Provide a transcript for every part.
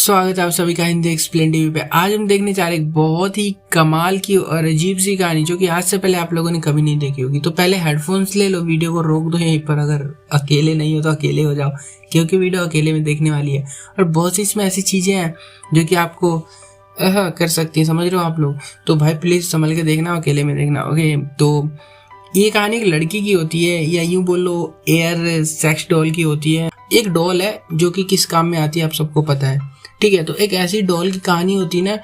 स्वागत है आप सभी का हिंदी एक्सप्लेन टीवी पे। आज हम देखने जा रहे हैं एक बहुत ही कमाल की और अजीब सी कहानी जो कि आज से पहले आप लोगों ने कभी नहीं देखी होगी। तो पहले हेडफोन्स ले लो, वीडियो को रोक दो यहीं पर, अगर अकेले नहीं हो तो अकेले हो जाओ क्योंकि वीडियो अकेले में देखने वाली है। और बहुत सी इसमें ऐसी चीजें हैं जो कि आपको कर सकती है, समझ रहे हो आप लोग। तो भाई प्लीज संभल के देखना, अकेले में देखना, ओके। तो ये कहानी एक लड़की की होती है, या यूं बोलो एयर सेक्स डॉल की होती है। एक डॉल है जो कि किस काम में आती है आप सबको पता है, ठीक है। तो एक ऐसी डॉल की कहानी होती है ना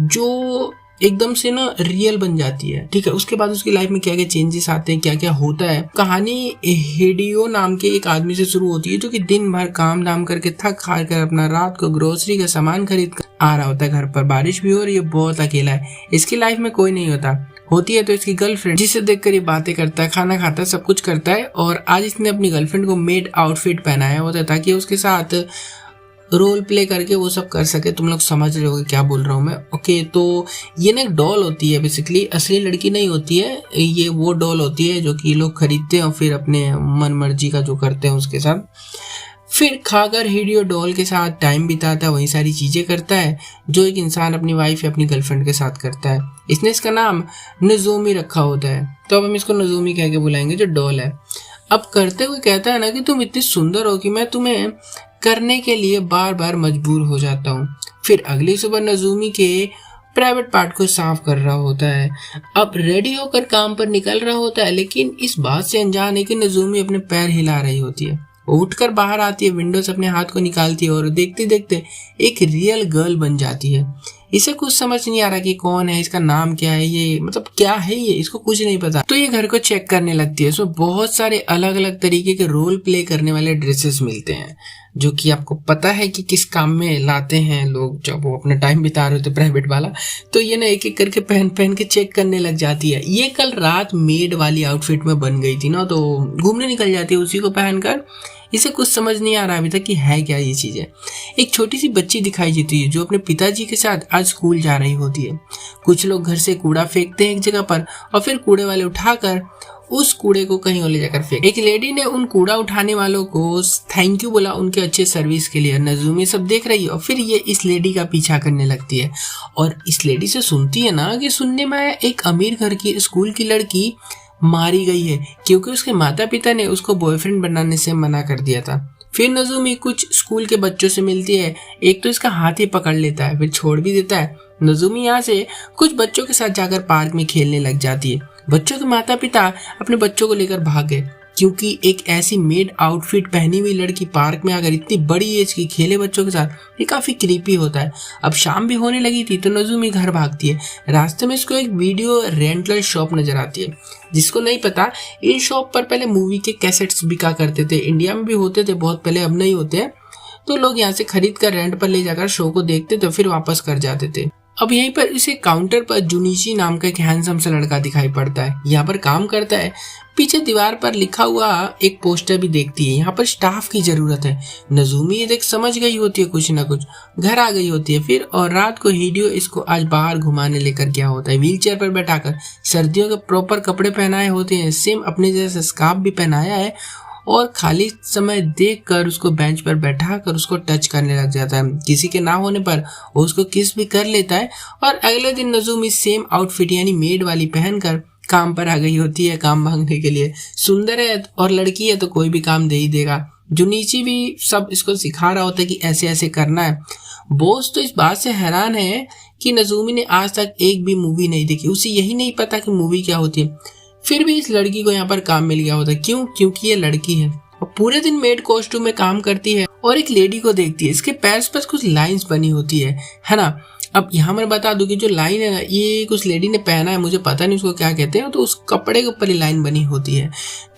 जो एकदम से ना रियल बन जाती है, ठीक है। उसके बाद उसकी लाइफ में क्या क्या चेंजेस आते हैं, क्या क्या होता है। कहानी हिडियो नाम के एक आदमी से शुरू होती है जो कि दिन भर काम धाम करके थक हार कर अपना रात को ग्रोसरी का सामान खरीद कर आ रहा होता है घर पर। बारिश भी हो रही है, बहुत अकेला है, इसकी लाइफ में कोई नहीं होती है तो इसकी गर्लफ्रेंड, जिसे देखकर ये बातें करता है, खाना खाता है, सब कुछ करता है। और आज इसने अपनी गर्लफ्रेंड को मेड आउटफिट पहनाया होता है ताकि उसके साथ रोल प्ले करके वो सब कर सके। तुम लोग समझ रहे होगे क्या बोल रहा हूँ मैं, ओके। तो ये ना एक डॉल होती है, बेसिकली असली लड़की नहीं होती है, ये वो डॉल होती है जो कि लोग खरीदते हैं और फिर अपने मन मर्जी का जो करते हैं उसके साथ फिर खाकर हिडियो डॉल के साथ टाइम बिताता है, वही सारी चीजें करता है जो एक इंसान अपनी वाइफ या अपनी गर्लफ्रेंड के साथ करता है। इसने इसका नाम नजूमी रखा होता है, तो अब हम इसको नजूमी कह के बुलाएंगे जो डॉल है। अब करते हुए कहता है ना कि तुम इतनी सुंदर हो कि मैं तुम्हें करने के लिए बार बार मजबूर हो जाता हूँ। फिर अगली सुबह नजूमी के प्राइवेट पार्ट को साफ कर रहा होता है, अब रेडी होकर काम पर निकल रहा होता है, लेकिन इस बात से अनजान है कि नजूमी अपने पैर हिला रही होती है। वो उठकर बाहर आती है, विंडो से अपने हाथ को निकालती है और देखते देखते एक रियल गर्ल बन जाती है। इसे कुछ समझ नहीं आ रहा कि कौन है, इसका नाम क्या है, ये मतलब क्या है, ये इसको कुछ नहीं पता। तो ये घर को चेक करने लगती है। इसमें बहुत सारे अलग अलग तरीके के रोल प्ले करने वाले ड्रेसेस मिलते हैं जो कि आपको पता है कि किस काम में लाते हैं लोग जब वो अपना टाइम बिता रहे होते प्राइवेट वाला। तो ये ना एक एक करके पहन के चेक करने लग जाती है। ये कल रात मेड वाली आउटफिट में बन गई थी ना, तो घूमने निकल जाती है उसी को पहनकर। इसे कुछ समझ नहीं आ रहा अभी तक कि है क्या ये चीजें। एक छोटी सी बच्ची दिखाई देती है जो अपने पिताजी के साथ आज स्कूल जा रही होती है। कुछ लोग घर से कूड़ा फेंकते हैं एक जगह पर और फिर कूड़े वाले उठाकर उस कूड़े को कहीं और ले जाकर फेंक। एक लेडी ने उन कूड़ा उठाने वालों को थैंक यू बोला उनके अच्छे सर्विस के लिए। नजूमी सब देख रही है और फिर ये इस लेडी का पीछा करने लगती है और इस लेडी से सुनती है ना कि सुनने में आया एक अमीर घर की स्कूल की लड़की मारी गई है क्योंकि उसके माता पिता ने उसको बॉयफ्रेंड बनाने से मना कर दिया था। फिर नजूमी कुछ स्कूल के बच्चों से मिलती है, एक तो इसका हाथ ही पकड़ लेता है फिर छोड़ भी देता है। नजूमी यहाँ से कुछ बच्चों के साथ जाकर पार्क में खेलने लग जाती है। बच्चों के माता पिता अपने बच्चों को लेकर भाग गए क्योंकि एक ऐसी मेड आउटफिट पहनी हुई लड़की पार्क में आकर इतनी बड़ी एज की खेले बच्चों के साथ, ये काफी क्रीपी होता है। अब शाम भी होने लगी थी तो नजूमी घर भागती है। रास्ते में इसको एक वीडियो रेंटल शॉप नजर आती है। जिसको नहीं पता, इन शॉप पर पहले मूवी के कैसेट्स बिका करते थे, इंडिया में भी होते थे बहुत पहले, अब नहीं होते हैं। तो लोग यहाँ से खरीद कर रेंट पर ले जाकर शो को देखते थे फिर वापस कर जाते थे। अब यहीं पर इसे काउंटर पर जुनिची नाम का एक हैंडसम सा लड़का दिखाई पड़ता है, यहाँ पर काम करता है। पीछे दीवार पर लिखा हुआ एक पोस्टर भी देखती है, यहाँ पर स्टाफ की जरूरत है। नजूमी ये देख समझ गई होती है कुछ ना कुछ, घर आ गई होती है फिर। और रात को हिडियो इसको आज बाहर घुमाने लेकर गया होता है, व्हील चेयर पर बैठाकर। सर्दियों के प्रॉपर कपड़े पहनाए होते हैं, सेम अपने जैसे स्कार्फ भी पहनाया है और खाली समय देखकर उसको बेंच पर बैठाकर उसको टच करने लग जाता है। किसी के ना होने पर वो उसको किस भी कर लेता है। और अगले दिन नजूमी सेम आउटफिट यानी मेड वाली पहनकर काम पर आ गई होती है काम मांगने के लिए। सुंदर है और लड़की है तो कोई भी काम दे ही देगा। जुनीची भी सब इसको सिखा रहा होता है कि ऐसे ऐसे करना है। बॉस तो इस बात से हैरान है कि नजूमी ने आज तक एक भी मूवी नहीं देखी, उसे यही नहीं पता कि मूवी क्या होती है। फिर भी इस लड़की को यहाँ पर काम मिल गया होता है, क्यों? क्योंकि ये लड़की है और पूरे दिन मेड कॉस्ट्यूम में काम करती है और एक लेडी को देखती है। इसके पैर पर कुछ लाइंस बनी होती है ना। अब यहाँ मैं बता दूं कि जो लाइन है ना, ये कुछ लेडी ने पहना है, मुझे पता नहीं उसको क्या कहते हैं, तो उस कपड़े के ऊपर ही लाइन बनी होती है।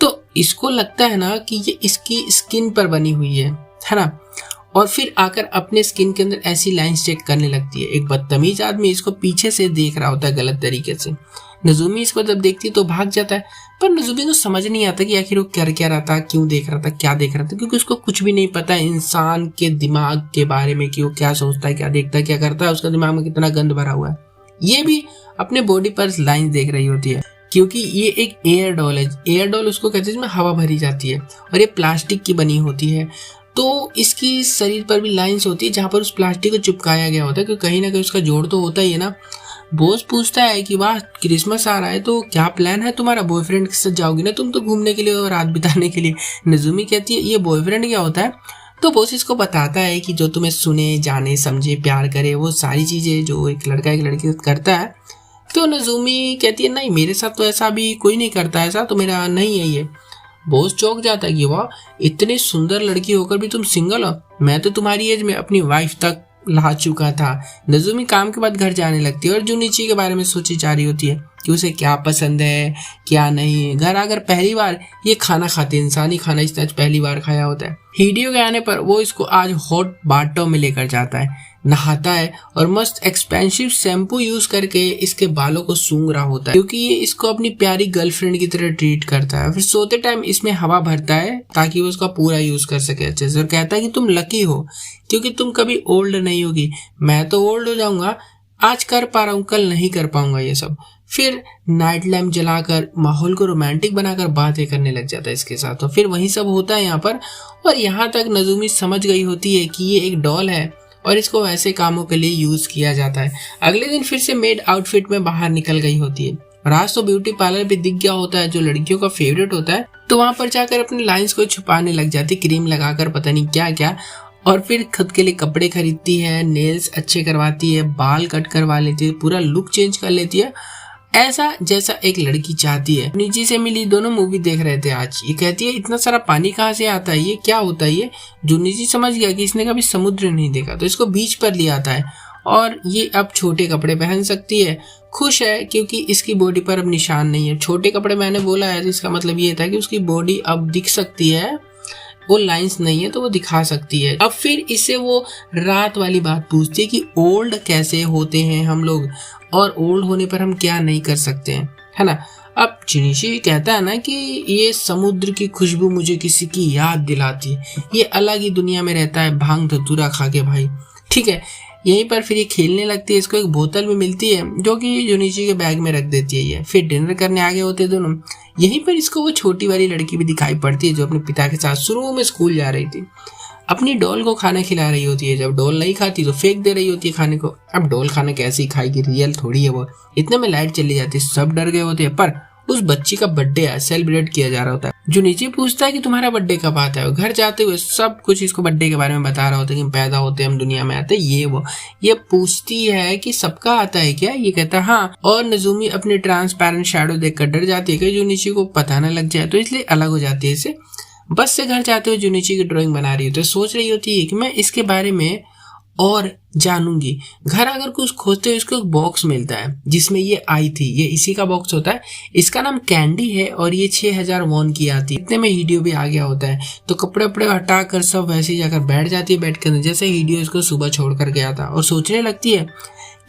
तो इसको लगता है ना कि ये इसकी स्किन पर बनी हुई है ना। और फिर आकर अपने स्किन के अंदर ऐसी लाइंस चेक करने लगती है। एक बदतमीज आदमी इसको पीछे से देख रहा होता है गलत तरीके से। नजूमी इसको जब देखती है तो भाग जाता है, पर नजूमी को समझ नहीं आता कि आखिर वो कर क्या रहा था, क्यों देख रहा था, क्या देख रहा था, क्योंकि उसको कुछ भी नहीं पता है इंसान के दिमाग के बारे में कि वो क्या सोचता है, क्या देखता है, क्या करता है, उसका दिमाग में कितना गंद भरा हुआ है। ये भी अपने बॉडी पर लाइंस देख रही होती है क्योंकि ये एक एयर डॉल है। एयर डॉल उसको कहते हैं जिसमें हवा भरी जाती है और ये प्लास्टिक की बनी होती है। तो इसकी शरीर पर भी लाइंस होती है जहाँ पर उस प्लास्टिक को चिपकाया गया होता है, क्योंकि कहीं ना कहीं उसका जोड़ तो होता ही है ना। बॉस पूछता है कि वाह क्रिसमस आ रहा है तो क्या प्लान है तुम्हारा, बॉयफ्रेंड के साथ जाओगी ना तुम तो घूमने के लिए और रात बिताने के लिए। नजुमी कहती है ये बॉयफ्रेंड क्या होता है। तो बॉस इसको बताता है कि जो तुम्हें सुने जाने समझे प्यार करे वो सारी चीजें जो एक लड़का एक लड़की करता है। तो नजुमी कहती है नहीं मेरे साथ तो ऐसा भी कोई नहीं करता, ऐसा तो मेरा नहीं है ये। बॉस चौंक जाता है कि वाह इतनी सुंदर लड़की होकर भी तुम सिंगल हो, मैं तो तुम्हारी एज में अपनी वाइफ तक ला चुका था। नजुमी काम के बाद घर जाने लगती है और जुनिची के बारे में सोची जा रही होती है कि उसे क्या पसंद है क्या नहीं। घर आकर पहली बार ये खाना खाती है, इंसानी खाना इसने पहली बार खाया होता है। हिडियो के आने पर वो इसको आज हॉट बाथटब में लेकर जाता है, नहाता है और मस्त एक्सपेंसिव शैम्पू यूज करके इसके बालों को सूंघ रहा होता है, क्योंकि ये इसको अपनी प्यारी गर्लफ्रेंड की तरह ट्रीट करता है। फिर सोते टाइम इसमें हवा भरता है ताकि वो उसका पूरा यूज कर सके अच्छे से, और कहता है कि तुम लकी हो क्योंकि तुम कभी ओल्ड नहीं होगी। मैं तो ओल्ड हो जाऊंगा, आज कर पा रहा हूँ कल नहीं कर पाऊंगा ये सब। फिर नाइट लैम्प जलाकर माहौल को रोमांटिक बनाकर बातें करने लग जाता है इसके साथ। तो फिर वही सब होता है यहाँ पर, और यहाँ तक नजुमी समझ गई होती है कि ये एक डॉल है और इसको वैसे कामों के लिए यूज किया जाता है। अगले दिन फिर से मेड आउटफिट में बाहर निकल गई होती है। राज तो ब्यूटी पार्लर भी दिख गया होता है जो लड़कियों का फेवरेट होता है, तो वहां पर जाकर अपनी लाइंस को छुपाने लग जाती, क्रीम लगाकर पता नहीं क्या क्या, और फिर खुद के लिए कपड़े खरीदती है, नेल्स अच्छे करवाती है, बाल कट करवा लेती है, पूरा लुक चेंज कर लेती है ऐसा जैसा एक लड़की चाहती है। निजी से मिली दोनों मूवी देख रहे थे आज। ये कहती है इतना सारा पानी कहाँ से आता है, ये क्या होता है ये। जो निजी समझ गया कि इसने कभी समुद्र नहीं देखा तो इसको बीच पर ले आता है और ये अब छोटे कपड़े पहन सकती है। खुश है क्योंकि इसकी बॉडी पर अब निशान नहीं है। छोटे कपड़े मैंने बोला है तो इसका मतलब ये था कि उसकी बॉडी अब दिख सकती है, वो लाइंस नहीं है तो वो दिखा सकती है। अब फिर इससे वो रात वाली बात पूछती है कि ओल्ड कैसे होते हैं हम लोग और ओल्ड होने पर हम क्या नहीं कर सकते हैं, है ना। अब चिनिशी कहता है ना कि ये समुद्र की खुशबू मुझे किसी की याद दिलाती है, ये अलग ही दुनिया में रहता है भांग धतूरा खा के भाई। ठीक है, यहीं पर फिर ये खेलने लगती है। इसको एक बोतल भी मिलती है जो कि जुनिची के बैग में रख देती है ये। फिर डिनर करने आगे होते हैं दोनों। यहीं पर इसको वो छोटी वाली लड़की भी दिखाई पड़ती है जो अपने पिता के साथ शुरू में स्कूल जा रही थी। अपनी डॉल को खाना खिला रही होती है, जब डॉल नहीं खाती तो फेंक दे रही होती है खाने को। अब डॉल खाना कैसे ही खाएगी, रियल थोड़ी है वो। इतने में लाइट चली जाती है, सब डर गए होते हैं, पर उस बच्ची का बर्थडे है, सेलिब्रेट किया जा रहा होता है। जुनिची पूछता है कि तुम्हारा बर्थडे कब आता है। घर जाते हुए सब कुछ इसको बर्थडे के बारे में बता रहा होता है कि पैदा होते हम दुनिया में आते ये वो। ये पूछती है कि सबका आता है क्या, ये कहता है हाँ। और नजुमी अपने ट्रांसपेरेंट शैडो देखकर डर जाती है कि जुनिची को पता न लग जाए, तो इसलिए अलग हो जाती है इससे। बस से घर जाते हुए जुनिची की ड्राइंग बना रही है तो सोच रही होती है कि मैं इसके बारे में और जानूंगी। घर आकर कुछ खोजते हुए इसको एक बॉक्स मिलता है जिसमें ये आई थी, ये इसी का बॉक्स होता है। इसका नाम कैंडी है और ये 6000 वॉन की आती है। इतने में हिडियो भी आ गया होता है तो कपड़े वपड़े हटा कर सब वैसे ही जाकर बैठ जाती है बेड के अंदर, जैसे हिडियो इसको सुबह छोड़ कर गया था, और सोचने लगती है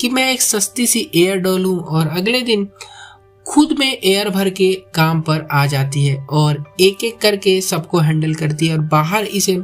कि मैं एक सस्ती सी एयर डॉल हूँ। और अगले दिन खुद में एयर भर के काम पर आ जाती है और एक एक करके सबको हैंडल करती है। और बाहर इसे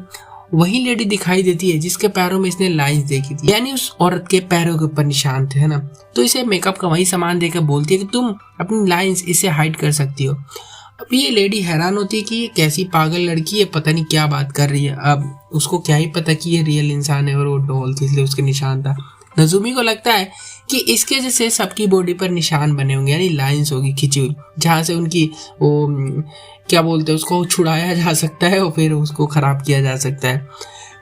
वही लेडी दिखाई देती है जिसके पैरों में इसने लाइंस देखी थी, यानी उस औरत के पैरों के ऊपर निशान थे, है ना। तो इसे मेकअप का वही सामान देकर बोलती है कि तुम अपनी लाइंस इससे हाइड कर सकती हो। अब ये लेडी हैरान होती है कि ये कैसी पागल लड़की है, पता नहीं क्या बात कर रही है। अब उसको क्या ही पता कि ये रियल इंसान है और वो डॉल थी इसलिए उसके निशान था। नजुमी को लगता है कि इसके जैसे सबकी बॉडी पर निशान बने होंगे, यानी लाइंस होगी खिंची हुई, जहाँ से उनकी वो क्या बोलते हैं उसको छुड़ाया जा सकता है और फिर उसको खराब किया जा सकता है।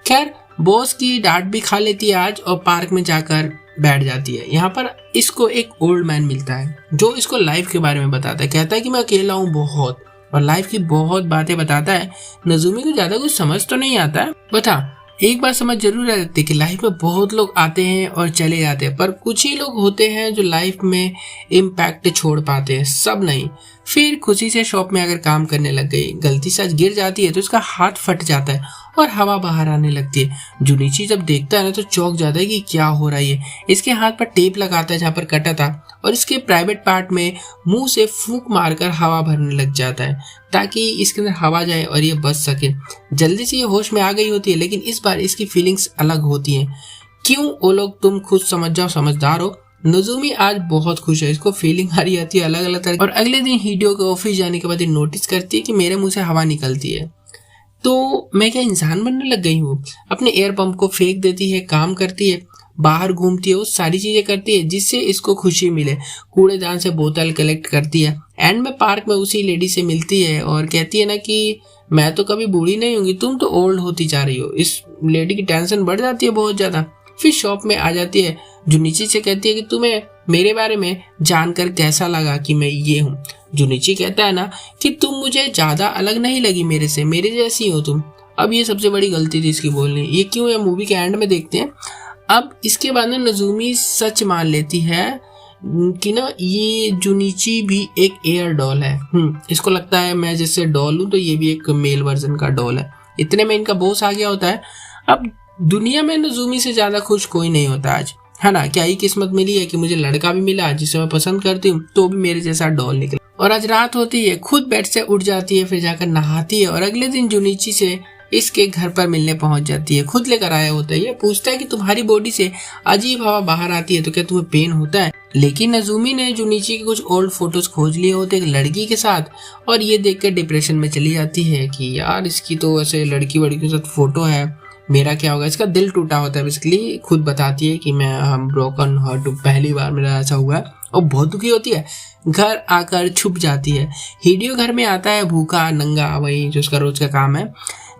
खैर बॉस की डांट भी खा लेती है आज और पार्क में जाकर बैठ जाती है। यहाँ पर इसको एक ओल्ड मैन मिलता है जो इसको लाइफ के बारे में बताता है। कहता है कि मैं अकेला हूँ बहुत, और लाइफ की बहुत बातें बताता है। नजुमी को ज्यादा कुछ समझ तो नहीं आता है, बता एक बार समझ जरूर रहती है कि लाइफ में बहुत लोग आते हैं और चले जाते हैं, पर कुछ ही लोग होते हैं जो लाइफ में इम्पैक्ट छोड़ पाते हैं, सब नहीं। फिर खुशी से शॉप में अगर काम करने लग गई, गलती से गिर जाती है तो इसका हाथ फट जाता है और हवा बाहर आने लगती है। जुनिची जब देखता है ना तो चौंक जाता है कि क्या हो रहा है। इसके हाथ पर टेप लगाता है जहाँ पर कटा था और इसके प्राइवेट पार्ट में मुंह से फूंक मारकर हवा भरने लग जाता है ताकि इसके अंदर हवा जाए और ये बच सके। जल्दी से ये होश में आ गई होती है, लेकिन इस बार इसकी फीलिंग्स अलग होती हैं। क्यों वो लोग तुम खुद समझ जाओ, समझदार हो। नजुमी आज बहुत खुश है, इसको फीलिंग आ रही आती है अलग अलग तरह। और अगले दिन हिडियो के ऑफिस जाने के बाद ये नोटिस करती है कि मेरे मुंह से हवा निकलती है। तो मैं क्या इंसान बनने लग गई हूँ? अपने एयर पंप को फेंक देती है, काम करती है, बाहर घूमती है, वो सारी चीजें करती है जिससे इसको खुशी मिले। कूड़ेदान से बोतल कलेक्ट करती है, एंड में पार्क में उसी लेडी से मिलती है और कहती है ना कि मैं तो कभी बूढ़ी नहीं होंगी, तुम तो ओल्ड होती जा रही हो। इस लेडी की टेंशन बढ़ जाती है बहुत ज्यादा। फिर शॉप में आ जाती है, जुनिची से कहती है कि तुम्हें मेरे बारे में जानकर कैसा लगा कि मैं ये हूँ। जुनिची कहता है ना कि तुम मुझे ज्यादा अलग नहीं लगी मेरे से, मेरे जैसी हो तुम। अब ये सबसे बड़ी गलती थी इसकी बोलनी, ये क्यों है मूवी के एंड में देखते हैं। अब इसके बाद में नजूमी सच मान लेती है कि ना ये जुनिची भी एक एयर डॉल है। इसको लगता है मैं जैसे डॉल हूँ तो ये भी एक मेल वर्जन का डॉल है। इतने में इनका बॉस आ गया होता है। अब दुनिया में नजूमी से ज्यादा खुश कोई नहीं होता आज, है ना। क्या ही किस्मत मिली है कि मुझे लड़का भी मिला जिसे मैं पसंद करती हूँ, तो भी मेरे जैसा डॉल निकला। और आज रात होती है, खुद बेड से उठ जाती है, फिर जाकर नहाती है और अगले दिन जुनिची से इसके घर पर मिलने पहुंच जाती है। खुद लेकर आया होता है। ये पूछता है कि तुम्हारी बॉडी से अजीब हवा बाहर आती है तो क्या तुम्हें पेन होता है? लेकिन नजूमी ने जुनिची के कुछ ओल्ड फोटोज खोज लिए होते एक लड़की के साथ, और ये देखकर डिप्रेशन में चली जाती है कि यार इसकी तो ऐसे लड़की के साथ फोटो है, मेरा क्या होगा। इसका दिल टूटा होता है बेसिकली। खुद बताती है कि हम ब्रोकन हार्ट, पहली बार मेरा ऐसा हुआ है, और बहुत दुखी होती है। घर आकर छुप जाती है। हिडियो घर में आता है भूखा नंगा, वही जो उसका रोज का काम है।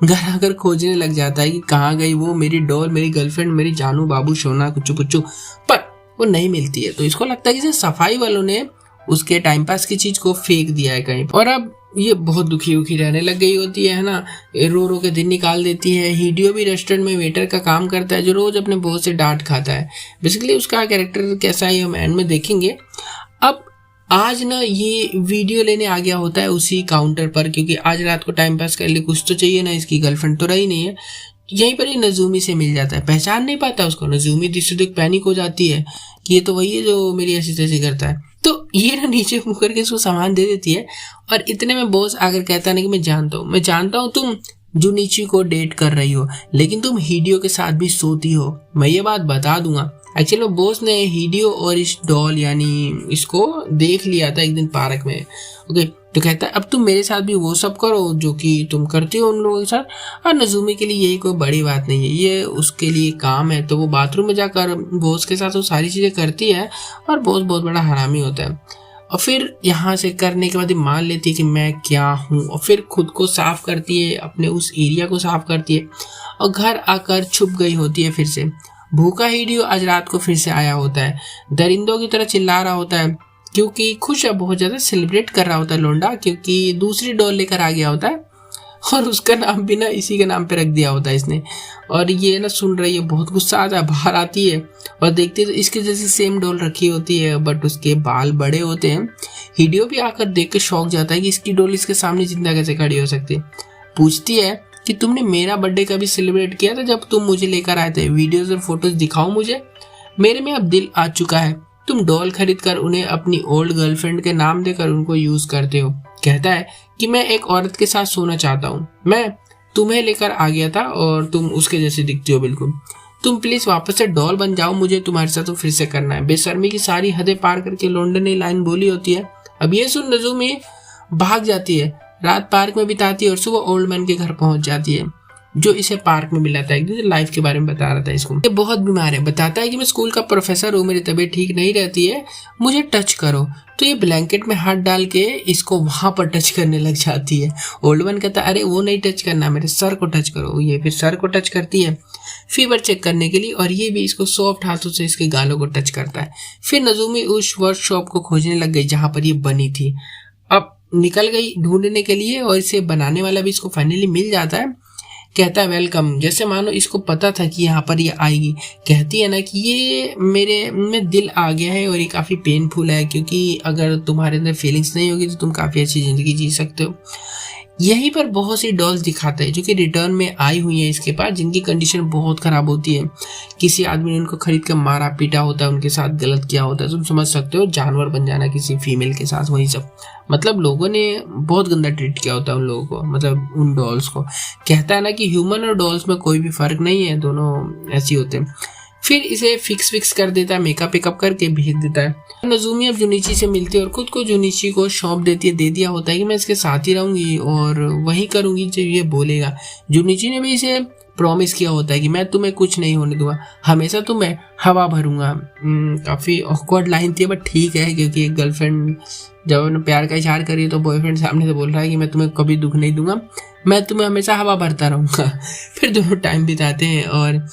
घर आकर खोजने लग जाता है कि कहाँ गई वो मेरी डॉल, मेरी गर्लफ्रेंड, मेरी जानू बाबू सोना कुचू कुचू, पर वो नहीं मिलती है। तो इसको लगता है कि सफाई वालों ने उसके टाइम पास की चीज को फेंक दिया है कहीं। और अब ये बहुत दुखी रहने लग गई होती है ना, रो रो के दिन निकाल देती है। हिडियो भी रेस्टोरेंट में वेटर का काम करता है जो रोज अपने बॉस से डांट खाता है। बेसिकली उसका कैरेक्टर कैसा है हम एंड में देखेंगे। अब आज ना ये वीडियो लेने आ गया होता है उसी काउंटर पर, क्योंकि आज रात को टाइम पास करने लिए कुछ तो चाहिए ना, इसकी गर्लफ्रेंड तो रही नहीं है। यहीं पर ही नजूमी से मिल जाता है, पहचान नहीं पाता उसको। नजूमी दिस देख पैनिक हो जाती है कि ये तो वही है जो मेरी ऐसी तैसी करता है। तो ये ना नीचे मुँह करके इसको सामान दे देती है, और इतने में बॉस आकर कहता है कि मैं जानता हूँ तुम जुनिची को डेट कर रही हो, लेकिन तुम हिडियो के साथ भी सोती हो, मैं ये बात बता दूंगा। एक्चुअली बॉस ने हिडियो और इस डॉल यानी इसको देख लिया था एक दिन पार्क में। ओके, तो कहता है अब तुम मेरे साथ भी वो सब करो जो कि तुम करती हो उन लोगों के साथ। और नजूमी के लिए यही कोई बड़ी बात नहीं है, ये उसके लिए काम है। तो वो बाथरूम में जाकर बॉस के साथ वो सारी चीजें करती है, और बॉस बहुत बड़ा हरामी होता है। और फिर यहाँ से करने के बाद मान लेती है कि मैं क्या हूँ, और फिर खुद को साफ करती है, अपने उस एरिया को साफ करती है, और घर आकर छुप गई होती है फिर से। भूखा हिडियो आज रात को फिर से आया होता है, दरिंदों की तरह चिल्ला रहा होता है क्योंकि खुश है, बहुत ज्यादा सेलिब्रेट कर रहा होता है लोंडा, क्योंकि दूसरी डॉल लेकर आ गया होता है, और उसका नाम भी ना इसी के नाम पे रख दिया होता है इसने। और ये ना सुन रही है, बहुत गुस्सा आता है, बाहर आती है और देखती है तो इसके जैसी सेम डॉल रखी होती है, बट उसके बाल बड़े होते हैं। हिडियो भी आकर देख के शौक जाता है कि इसकी डॉल इसके सामने जिंदा कैसे खड़ी हो सकती है। पूछती है कि तुमने मेरा बर्थडे कभी सेलिब्रेट किया था जब तुम मुझे लेकर आए थे? वीडियोस और फोटोज दिखाओ मुझे। मेरे में अब दिल आ चुका है, तुम डॉल खरीद कर उन्हें अपनी ओल्ड गर्लफ्रेंड के नाम देकर उनको यूज करते हो। कहता है कि मैं एक औरत के साथ सोना चाहता हूँ, मैं तुम्हें लेकर आ गया था और तुम उसके जैसे दिखती हो बिल्कुल। तुम प्लीज वापस से डॉल बन जाओ, मुझे तुम्हारे साथ तो फिर से करना है। बेशर्मी की सारी हदें पार करके लोंडे ने लाइन बोली होती है। अब ये सुन नजूमी भाग जाती है, रात पार्क में बिताती है और सुबह ओल्ड मैन के घर पहुंच जाती है जो इसे पार्क में मिला था। एक दिन लाइफ के बारे में बता रहा था इसको। ये बहुत बीमार है, बताता है कि मैं स्कूल का प्रोफेसर हूँ, मेरी तबीयत ठीक नहीं रहती है, मुझे टच करो। तो ये ब्लैंकेट में हाथ डाल के इसको वहां पर टच करने लग जाती है। ओल्ड मैन कहता है अरे वो नहीं टच करना, मेरे सर को टच करो। ये फिर सर को टच करती है फीवर चेक करने के लिए, और ये भी इसको सॉफ्ट हाथों से इसके गालों को टच करता है। फिर नजूमी उस वर्कशॉप को खोजने लग गई जहां पर ये बनी थी। अब निकल गई ढूंढने के लिए, और इसे बनाने वाला भी इसको फाइनली मिल जाता है। कहता है वेलकम, जैसे मानो इसको पता था कि यहाँ पर ये आएगी। कहती है ना कि ये मेरे में दिल आ गया है और ये काफ़ी पेनफुल है, क्योंकि अगर तुम्हारे अंदर फीलिंग्स नहीं होगी तो तुम काफ़ी अच्छी ज़िंदगी जी सकते हो। यहीं पर बहुत सी डॉल्स दिखाता है जो कि रिटर्न में आई हुई है इसके पास, जिनकी कंडीशन बहुत ख़राब होती है। किसी आदमी ने उनको खरीद कर मारा पीटा होता है, उनके साथ गलत किया होता है। तुम समझ सकते हो, जानवर बन जाना किसी फीमेल के साथ, वही सब। मतलब लोगों ने बहुत गंदा ट्रीट किया होता है उन लोगों को, मतलब उन डॉल्स को। कहता है ना कि ह्यूमन और डॉल्स में कोई भी फर्क नहीं है, दोनों ऐसी होते हैं। फिर इसे फिक्स कर देता है, मेकअप वेकअप करके भेज देता है। नज़ुमी अब जुनिची से मिलती है और खुद को जुनिची को सौंप देती है, दे दिया होता है कि मैं इसके साथ ही रहूंगी और वही करूंगी जो ये बोलेगा। जुनिची ने भी इसे प्रॉमिस किया होता है कि मैं तुम्हें कुछ नहीं होने दूंगा, हमेशा तुम्हें हवा भरूंगा। काफ़ी ऑकवर्ड लाइन थी बट ठीक है, क्योंकि एक गर्लफ्रेंड जब उन्हें प्यार का इजहार करिए तो बॉयफ्रेंड सामने से बोल रहा है कि मैं तुम्हें कभी दुख नहीं दूंगा, मैं तुम्हें हमेशा हवा भरता रहूँगा। फिर दोनों टाइम बिताते हैं और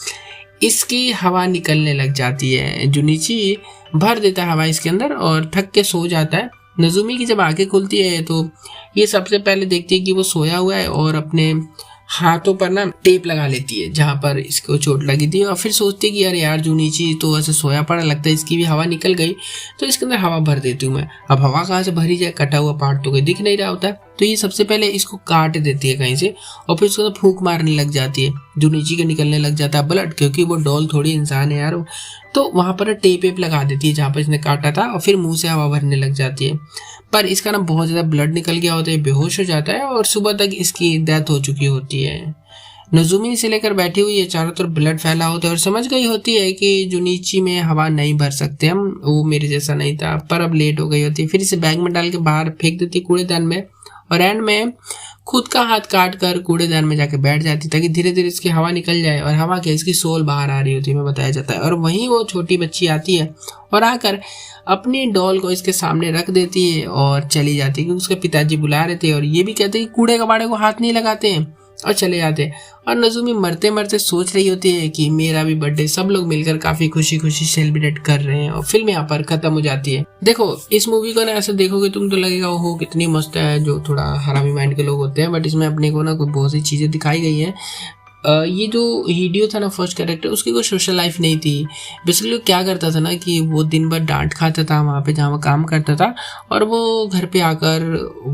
इसकी हवा निकलने लग जाती है। जुनिची भर देता है हवा इसके अंदर और थक के सो जाता है। नज़ुमी की जब आंखें खुलती है तो ये सबसे पहले देखती है कि वो सोया हुआ है और अपने हाथों पर ना टेप लगा लेती है जहाँ पर इसको चोट लगी थी, और फिर सोचती है कि अरे यार जुनिची तो ऐसे सोया पड़ा, लगता है इसकी भी हवा निकल गई, तो इसके अंदर हवा भर देती हूँ मैं। अब हवा कहाँ से भरी जाए, कटा हुआ पार्ट तो कोई दिख नहीं रहा होता, तो ये सबसे पहले इसको काट देती है कहीं से और फिर उसके अंदर फूंक मारने लग जाती है। जुनिची के निकलने लग जाता है ब्लड, क्योंकि वो डॉल थोड़ी इंसान है यार, तो वहाँ पर टेप वेप लगा देती है जहाँ पर इसने काटा था और फिर मुंह से हवा भरने लग जाती है। पर इसका ना बहुत ज़्यादा ब्लड निकल गया होता है, बेहोश हो जाता है और सुबह तक इसकी डेथ हो चुकी होती है। नज़ुमी इसे लेकर बैठी हुई है, चारों तरफ ब्लड फैला होता है और समझ गई होती है कि जुनिची में हवा नहीं भर सकते हम, वो मेरे जैसा नहीं था, पर अब लेट हो गई होती है। फिर इसे बैग में डाल के बाहर फेंक देती कूड़ेदान में और एंड में खुद का हाथ काट कर कूड़ेदान में जाके बैठ जाती ताकि धीरे धीरे इसकी हवा निकल जाए, और हवा के इसकी सोल बाहर आ रही होती है, मैं बताया जाता है। और वहीं वो छोटी बच्ची आती है और आकर अपनी डॉल को इसके सामने रख देती है और चली जाती है, क्योंकि उसके पिताजी बुला रहे थे और ये भी कहते हैं कि कूड़े कबाड़े को हाथ नहीं लगाते हैं, और चले जाते हैं। और नज़ुमी मरते मरते सोच रही होती है कि मेरा भी बर्थडे सब लोग मिलकर काफी खुशी खुशी सेलिब्रेट कर रहे हैं, और फिल्म यहाँ पर खत्म हो जाती है। देखो इस मूवी को ना ऐसे देखोगे तुम तो लगेगा ओहो कितनी मस्त है, जो थोड़ा हरामी माइंड के लोग होते हैं, बट इसमें अपने को ना कोई बहुत सी चीजें दिखाई गई हैं। ये जो हीडियो था ना फर्स्ट कैरेक्टर, उसकी कोई सोशल लाइफ नहीं थी। बेसिकली वो क्या करता था ना कि वो दिन भर डांट खाता था वहाँ पे जहाँ वो काम करता था, और वो घर पे आकर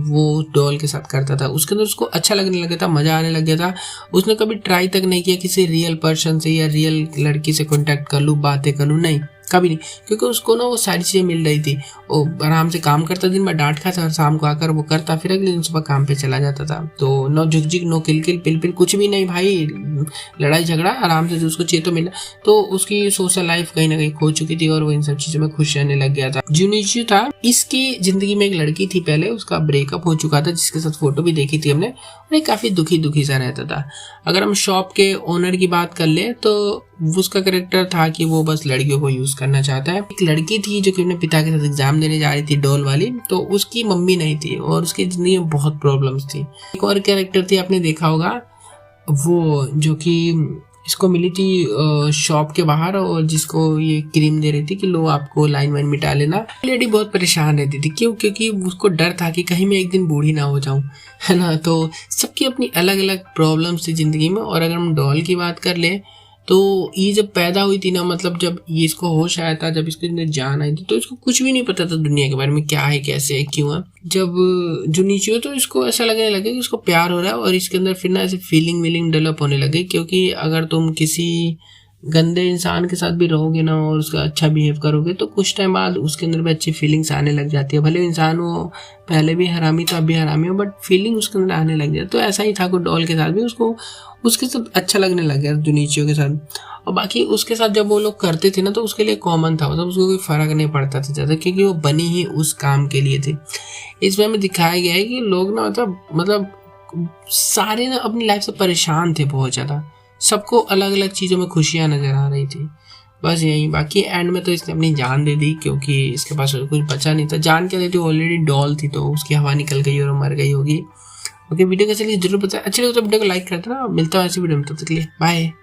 वो डॉल के साथ करता था। उसके अंदर उसको अच्छा लगने लगा था, मज़ा आने लग गया था। उसने कभी ट्राई तक नहीं किया किसी रियल पर्सन से या रियल लड़की से कॉन्टैक्ट कर लूँ, बातें कर लूँ, नहीं कभी नहीं, क्योंकि उसको ना वो सारी चीज़ें मिल रही थी। वो आराम से काम करता, दिन में डांट खाता और शाम को आकर वो करता, फिर अगले दिन सुबह काम पे चला जाता था। तो नो झुकझिक नो किलकिल पिल कुछ भी नहीं भाई, लड़ाई झगड़ा आराम से जो उसको चाहिए तो मिला। तो उसकी सोशल लाइफ कहीं ना कहीं खो चुकी थी और वो इन सब चीज़ों में खुश रहने लग गया था। जुनिची था, इसकी जिंदगी में एक लड़की थी पहले, उसका ब्रेकअप हो चुका था, जिसके साथ फोटो भी देखी थी हमने, और काफ़ी दुखी सा रहता था। अगर हम शॉप के ओनर की बात कर ले तो उसका कैरेक्टर था कि वो बस लड़कियों को यूज करना चाहता है। एक लड़की थी जो कि अपने पिता के साथ एग्जाम देने जा रही थी डॉल वाली, तो उसकी मम्मी नहीं थी और उसकी जिंदगी में बहुत प्रॉब्लम्स थी। एक और कैरेक्टर थी, आपने देखा होगा, वो जो कि इसको मिली थी शॉप के बाहर और जिसको ये क्रीम दे रही थी कि लो आपको लाइन वाइन मिटा लेना। लेडी बहुत परेशान रहती थी, क्यों? क्योंकि उसको डर था कि कहीं मैं एक दिन बूढ़ी ना हो जाऊं, है ना। तो सबकी अपनी अलग अलग प्रॉब्लम्स थी जिंदगी में। और अगर हम डॉल की बात कर ले तो ये जब पैदा हुई थी ना, मतलब जब ये इसको होश आया था, जब इसके अंदर जान आई थी, तो इसको कुछ भी नहीं पता था दुनिया के बारे में, क्या है कैसे है क्यों है। जब जुनिची हो तो इसको ऐसा लगने लगे कि इसको प्यार हो रहा है, और इसके अंदर फिर ना ऐसे फीलिंग डेवलप होने लगे। क्योंकि अगर तुम किसी गंदे इंसान के साथ भी रहोगे ना और उसका अच्छा बिहेव करोगे तो कुछ टाइम बाद उसके अंदर भी अच्छी फीलिंग्स आने लग जाती है। भले इंसान वो पहले भी हरामी था, अब भी हरामी हो, बट फीलिंग उसके अंदर आने लग जाती है। तो ऐसा ही था को डॉल के साथ भी, उसको उसके साथ अच्छा लगने लग गया जुनिचियो के साथ। और बाकी उसके साथ जब वो लोग करते थे ना तो उसके लिए कॉमन था, मतलब उसको कोई फर्क नहीं पड़ता था ज़्यादा, क्योंकि वो बनी ही उस काम के लिए थी। इसमें हमें दिखाया गया है कि लोग ना मतलब सारे ना अपनी लाइफ से परेशान थे बहुत ज़्यादा, सबको अलग अलग चीज़ों में खुशियाँ नज़र आ रही थी, बस यही। बाकी एंड में तो इसने अपनी जान दे दी, क्योंकि इसके पास कुछ बचा नहीं था। जान क्या देती, ऑलरेडी डॉल थी तो उसकी हवा निकल गई और मर गई होगी। ओके, वीडियो कैसे लगी जरूर बताएं। अच्छी लगे तो वीडियो को लाइक कर देना। मिलता है ऐसी वीडियो में, तब तक के लिए बाय।